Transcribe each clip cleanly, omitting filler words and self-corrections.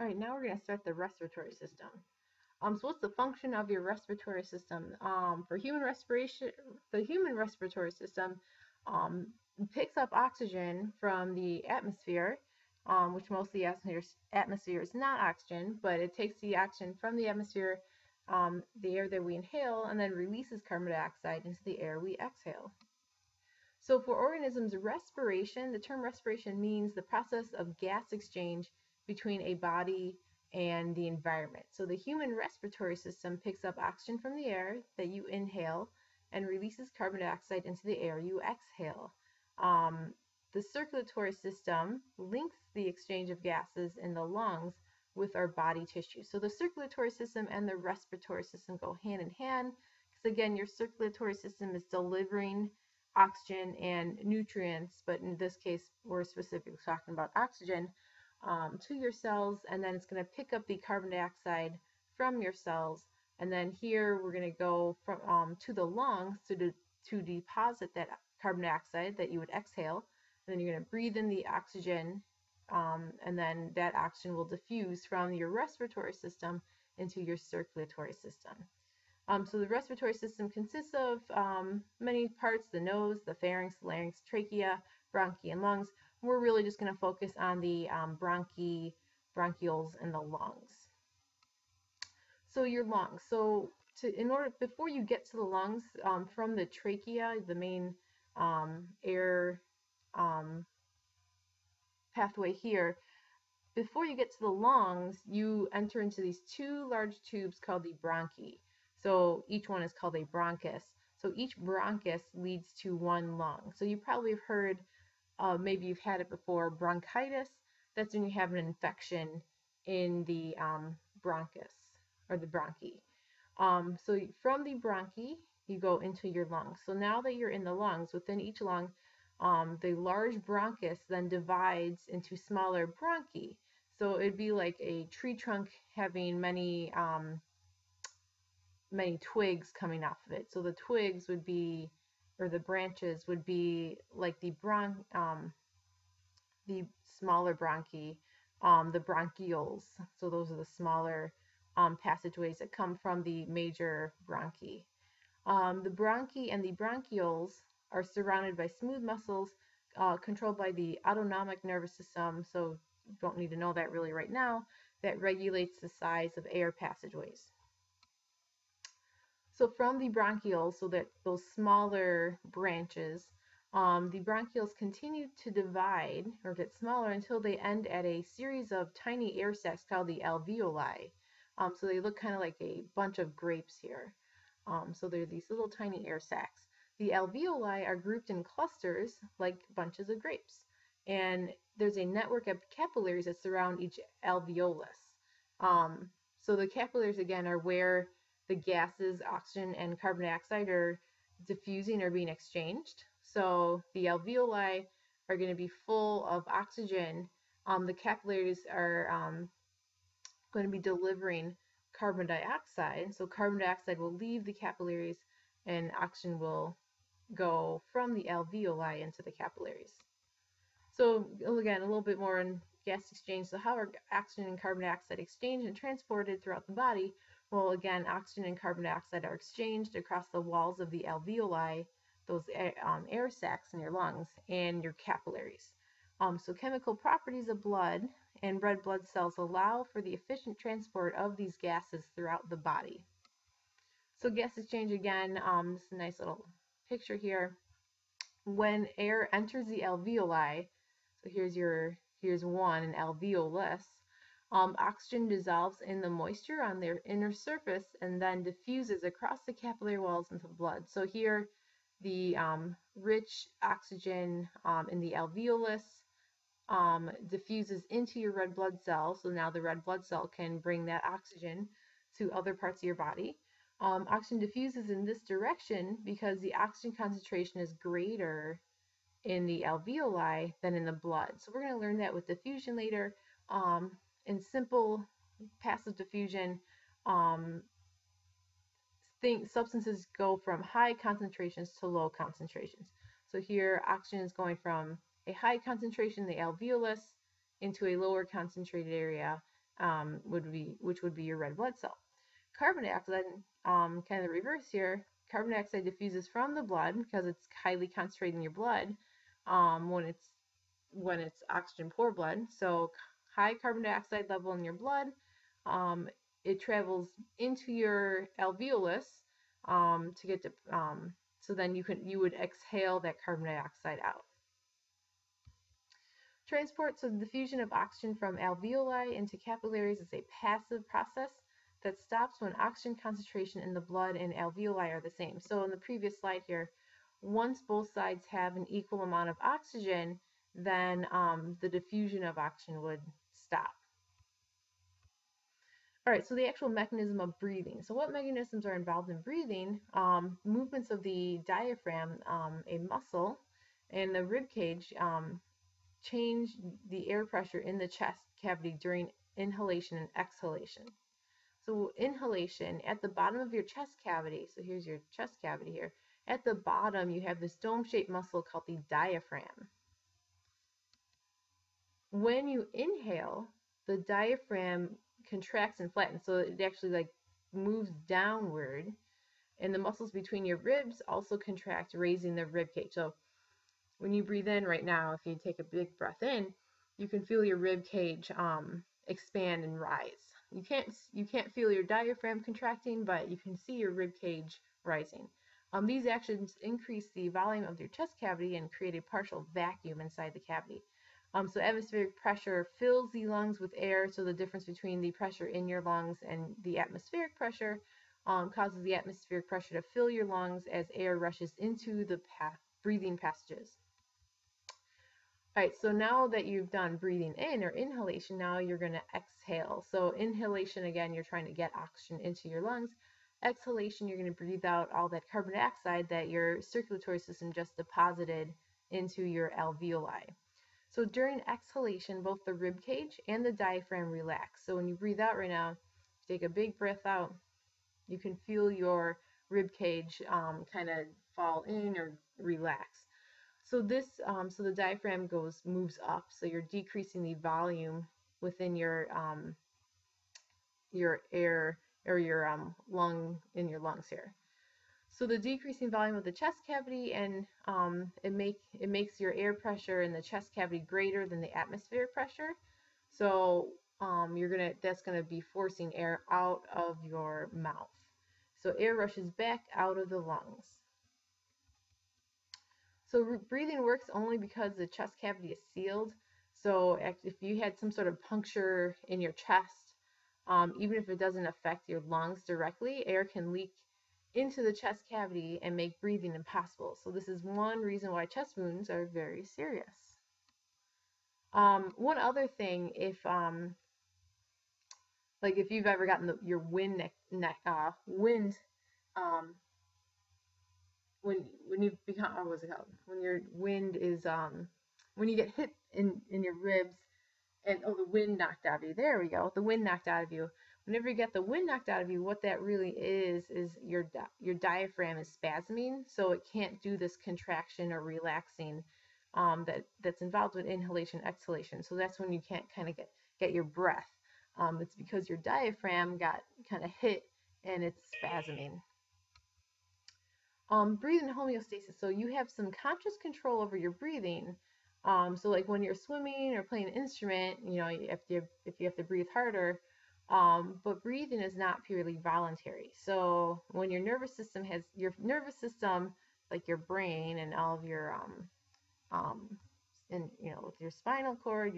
All right, now we're going to start the respiratory system. So what's the function of your respiratory system? For human respiration, the human respiratory system um, picks up oxygen from the atmosphere, which most of the atmosphere is not oxygen, but it takes the oxygen from the atmosphere, the air that we inhale, and then releases carbon dioxide into the air we exhale. So for organisms, respiration, the term respiration means the process of gas exchange between a body and the environment. So the human respiratory system picks up oxygen from the air that you inhale and releases carbon dioxide into the air you exhale. The circulatory system links the exchange of gases in the lungs with our body tissue. So the circulatory system and the respiratory system go hand in hand because, again, your circulatory system is delivering oxygen and nutrients, but in this case, we're specifically talking about oxygen to your cells, and then it's going to pick up the carbon dioxide from your cells, and then here we're going to go from to the lungs to deposit that carbon dioxide that you would exhale, and then you're going to breathe in the oxygen, and then that oxygen will diffuse from your respiratory system into your circulatory system. So the respiratory system consists of many parts: the nose, the pharynx, larynx, trachea, bronchi, and lungs. We're really just going to focus on the bronchioles in the lungs. So your lungs. So before you get to the lungs, from the trachea, the main air pathway here, before you get to the lungs, you enter into these two large tubes called the bronchi. So each one is called a bronchus. So each bronchus leads to one lung. So you probably have heard, maybe you've had it before, bronchitis. That's when you have an infection in the bronchus or the bronchi. So from the bronchi, you go into your lungs. So now that you're in the lungs, within each lung, the large bronchus then divides into smaller bronchi. So it'd be like a tree trunk having many twigs coming off of it. So the twigs would be, or the branches would be like the smaller bronchi, the bronchioles. So those are the smaller passageways that come from the major bronchi. The bronchi and the bronchioles are surrounded by smooth muscles controlled by the autonomic nervous system. So you don't need to know that really right now. That regulates the size of air passageways. So from the bronchioles, so that those smaller branches, the bronchioles continue to divide or get smaller until they end at a series of tiny air sacs called the alveoli. So they look kind of like a bunch of grapes here. So they're these little tiny air sacs. The alveoli are grouped in clusters like bunches of grapes. And there's a network of capillaries that surround each alveolus. So the capillaries, again, are where the gases, oxygen and carbon dioxide, are diffusing or being exchanged. So the alveoli are going to be full of oxygen. The capillaries are going to be delivering carbon dioxide. So carbon dioxide will leave the capillaries and oxygen will go from the alveoli into the capillaries. So again, a little bit more on gas exchange. So how are oxygen and carbon dioxide exchanged and transported throughout the body? Well, again, oxygen and carbon dioxide are exchanged across the walls of the alveoli, those air sacs in your lungs, and your capillaries. So chemical properties of blood and red blood cells allow for the efficient transport of these gases throughout the body. So gas exchange, again, this is a nice little picture here. When air enters the alveoli, so here's one, an alveolus, oxygen dissolves in the moisture on their inner surface and then diffuses across the capillary walls into the blood. So here, the rich oxygen in the alveolus diffuses into your red blood cell. So now the red blood cell can bring that oxygen to other parts of your body. Oxygen diffuses in this direction because the oxygen concentration is greater in the alveoli than in the blood. So we're going to learn that with diffusion later. In simple passive diffusion, substances go from high concentrations to low concentrations. So here, oxygen is going from a high concentration, the alveolus, into a lower concentrated area which would be your red blood cell. Carbon dioxide, kind of the reverse here. Carbon dioxide diffuses from the blood because it's highly concentrated in your blood when it's oxygen poor blood. So high carbon dioxide level in your blood, um, it travels into your alveolus to get to so then you would exhale that carbon dioxide out. Transport, so the diffusion of oxygen from alveoli into capillaries is a passive process that stops when oxygen concentration in the blood and alveoli are the same. So in the previous slide here, once both sides have an equal amount of oxygen, then the diffusion of oxygen would stop. All right, so the actual mechanism of breathing. So what mechanisms are involved in breathing? Movements of the diaphragm, a muscle, and the rib cage change the air pressure in the chest cavity during inhalation and exhalation. So inhalation, at the bottom of your chest cavity, so here's your chest cavity here, at the bottom you have this dome-shaped muscle called the diaphragm. When you inhale, the diaphragm contracts and flattens, so it actually like moves downward, and the muscles between your ribs also contract, raising the rib cage. So when you breathe in right now, if you take a big breath in, you can feel your rib cage expand and rise. You can't feel your diaphragm contracting, but you can see your rib cage rising. These actions increase the volume of your chest cavity and create a partial vacuum inside the cavity. So atmospheric pressure fills the lungs with air, so the difference between the pressure in your lungs and the atmospheric pressure causes the atmospheric pressure to fill your lungs as air rushes into the breathing passages. All right, so now that you've done breathing in or inhalation, now you're going to exhale. So inhalation, again, you're trying to get oxygen into your lungs. Exhalation, you're going to breathe out all that carbon dioxide that your circulatory system just deposited into your alveoli. So during exhalation, both the rib cage and the diaphragm relax. So when you breathe out right now, take a big breath out, you can feel your rib cage kind of fall in or relax. So so the diaphragm moves up. So you're decreasing the volume within your air or your lung in your lungs here. So the decreasing volume of the chest cavity and it makes your air pressure in the chest cavity greater than the atmospheric pressure. So that's gonna be forcing air out of your mouth. So air rushes back out of the lungs. So breathing works only because the chest cavity is sealed. So if you had some sort of puncture in your chest, even if it doesn't affect your lungs directly, air can leak into the chest cavity and make breathing impossible. So this is one reason why chest wounds are very serious. One other thing, if you've ever gotten your wind when you become, what's it called? When your wind is when you get hit in your ribs and the wind knocked out of you. There we go. The wind knocked out of you. Whenever you get the wind knocked out of you, what that really is your diaphragm is spasming, so it can't do this contraction or relaxing that's involved with inhalation, exhalation. So that's when you can't kind of get your breath. It's because your diaphragm got kind of hit and it's spasming. Breathing homeostasis. So you have some conscious control over your breathing. So like when you're swimming or playing an instrument, if you have to breathe harder, but breathing is not purely voluntary. So when your nervous system, like your brain and all of your with your spinal cord,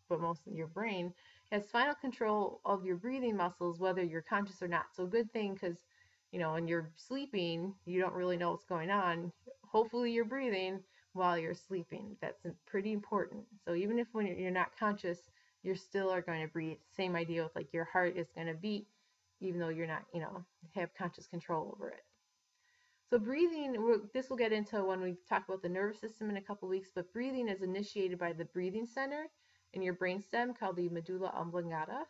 but mostly your brain has final control of your breathing muscles, whether you're conscious or not. So good thing, because when you're sleeping, you don't really know what's going on. Hopefully you're breathing while you're sleeping. That's pretty important. So even if when you're not conscious, you still are going to breathe. Same idea with like your heart is going to beat, even though you're not, have conscious control over it. So breathing, this we'll get into when we talk about the nervous system in a couple weeks, but breathing is initiated by the breathing center in your brainstem called the medulla oblongata.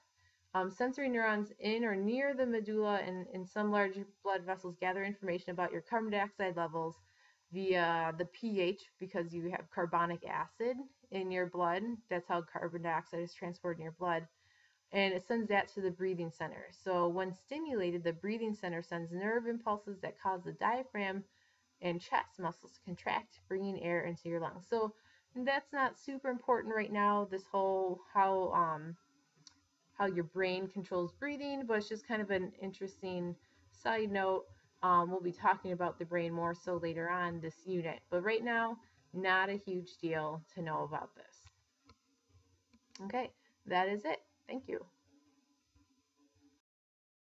Sensory neurons in or near the medulla and in some large blood vessels gather information about your carbon dioxide levels via the pH, because you have carbonic acid in your blood. That's how carbon dioxide is transported in your blood. and it sends that to the breathing center. So when stimulated, the breathing center sends nerve impulses that cause the diaphragm and chest muscles to contract, bringing air into your lungs. So that's not super important right now, this whole how your brain controls breathing, but it's just kind of an interesting side note. We'll be talking about the brain more so later on this unit, but right now, not a huge deal to know about this. Okay, that is it. Thank you.